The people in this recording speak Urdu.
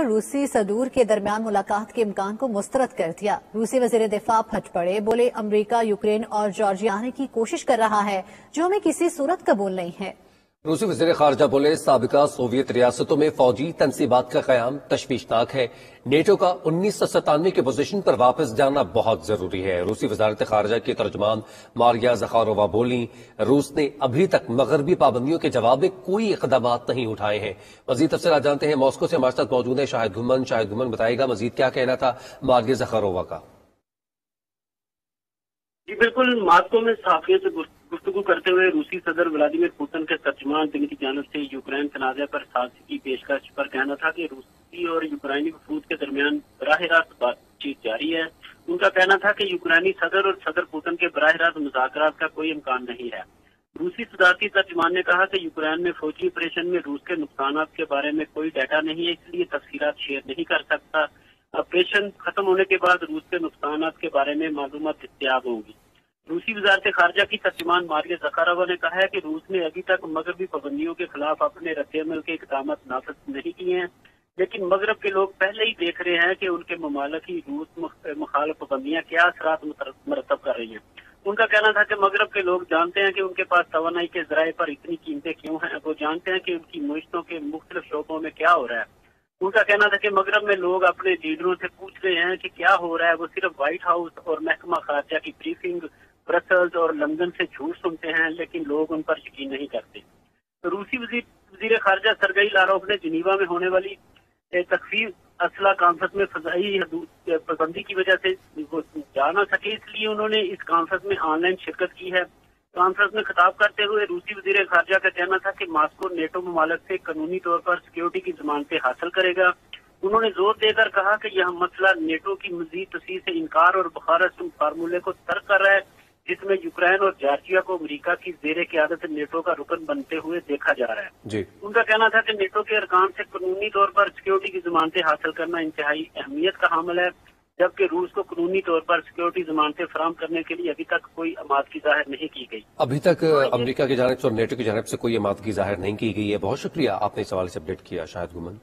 روسی صدور کے درمیان ملاقات کے امکان کو مسترد کر دیا۔ روسی وزیر دفاع پھٹ پڑے، بولے امریکہ یوکرین اور جارجیا آنے کی کوشش کر رہا ہے جو ہمیں کسی صورت قبول نہیں ہے۔ روسی وزیر خارجہ بولے سابقہ سوویت ریاستوں میں فوجی تنصیبات کا قیام تشویشناک ہے، نیٹو کا 1997 کی پوزیشن پر واپس جانا بہت ضروری ہے۔ روسی وزارت خارجہ کی ترجمان ماریا زخارووا بولی روس نے ابھی تک مغربی پابندیوں کے جواب میں کوئی اقدامات نہیں اٹھائے ہیں۔ مزید تفصیلات جانتے ہیں، ماسکو سے ہمارے ساتھ موجود ہیں شاہد گھمن بتائے گا مزید کیا کہنا تھا ماریا زخارووا کا۔ جی بالکل، ماسکو میں صحافیوں سے گفتگو کرتے ہوئے روسی صدر ولادیمیر پوتن کے ترجمان دن کی جانب سے یوکرین تنازع پر سازش کی پیشکش پر کہنا تھا کہ روسی اور یوکرینی وفود کے درمیان براہ راست بات چیت جاری ہے۔ ان کا کہنا تھا کہ یوکرینی صدر اور صدر پوتن کے براہ راست مذاکرات کا کوئی امکان نہیں ہے۔ روسی صدارتی ترجمان نے کہا کہ یوکرین میں فوجی آپریشن میں روس کے نقصانات کے بارے میں کوئی ڈیٹا نہیں ہے، اس لیے تفصیلات شیئر نہیں کر سکتا۔ آپریشن ختم ہونے کے بعد روس کے نقصانات کے بارے میں معلومات دستیاب ہوں گی۔ روسی وزارت خارجہ کی ترجمان ماریا زخارووا نے کہا ہے کہ روس نے ابھی تک مغربی پابندیوں کے خلاف اپنے رد عمل کے اقدامات نافذ نہیں کیے ہیں، لیکن مغرب کے لوگ پہلے ہی دیکھ رہے ہیں کہ ان کے ممالک کی روس مخالف پابندیاں کیا اثرات مرتب کر رہی ہیں۔ ان کا کہنا تھا کہ مغرب کے لوگ جانتے ہیں کہ ان کے پاس توانائی کے ذرائع پر اتنی قیمتیں کیوں ہیں، وہ جانتے ہیں کہ ان کی معیشتوں کے مختلف شعبوں میں کیا ہو رہا ہے۔ ان کا کہنا تھا کہ مغرب میں لوگ اپنے لیڈروں سے پوچھ رہے ہیں کہ کیا ہو رہا ہے، وہ صرف وائٹ ہاؤس اور محکمہ خارجہ کی بریفنگ، برسلز اور لندن سے جھوٹ سنتے ہیں، لیکن لوگ ان پر یقین نہیں کرتے۔ روسی وزیر خارجہ سرگئی لاروف نے جنیوا میں ہونے والی تخفیف اسلحہ کانفرنس میں فضائی حدود پابندی کی وجہ سے وہ جا نہ سکے، اس لیے انہوں نے اس کانفرنس میں آن لائن شرکت کی ہے۔ کانفرنس میں خطاب کرتے ہوئے روسی وزیر خارجہ کا کہنا تھا کہ ماسکو نیٹو ممالک سے قانونی طور پر سیکیورٹی کی ضمانتیں حاصل کرے گا۔ انہوں نے زور دے کر کہا کہ یہ مسئلہ نیٹو کی مزید توسیع سے انکار اور بخارسٹ فارمولے کو ترک کر رہا ہے، جس میں یوکرین اور جارجیا کو امریکہ کی زیر قیادت نیٹو کا رکن بنتے ہوئے دیکھا جا رہا ہے۔ جی ان کا کہنا تھا کہ نیٹو کے ارکان سے قانونی طور پر سیکیورٹی کی ضمانتیں حاصل کرنا انتہائی اہمیت کا حامل ہے، جبکہ روس کو قانونی طور پر سیکیورٹی ضمانتیں فراہم کرنے کے لیے ابھی تک کوئی آمادگی ظاہر نہیں کی گئی۔ ابھی تک امریکہ کی جانب سے اور نیٹو کی جانب سے کوئی آمادگی ظاہر نہیں کی گئی ہے۔ بہت شکریہ، آپ نے اس حوالے سے اپڈیٹ کیا شاہد گھمن۔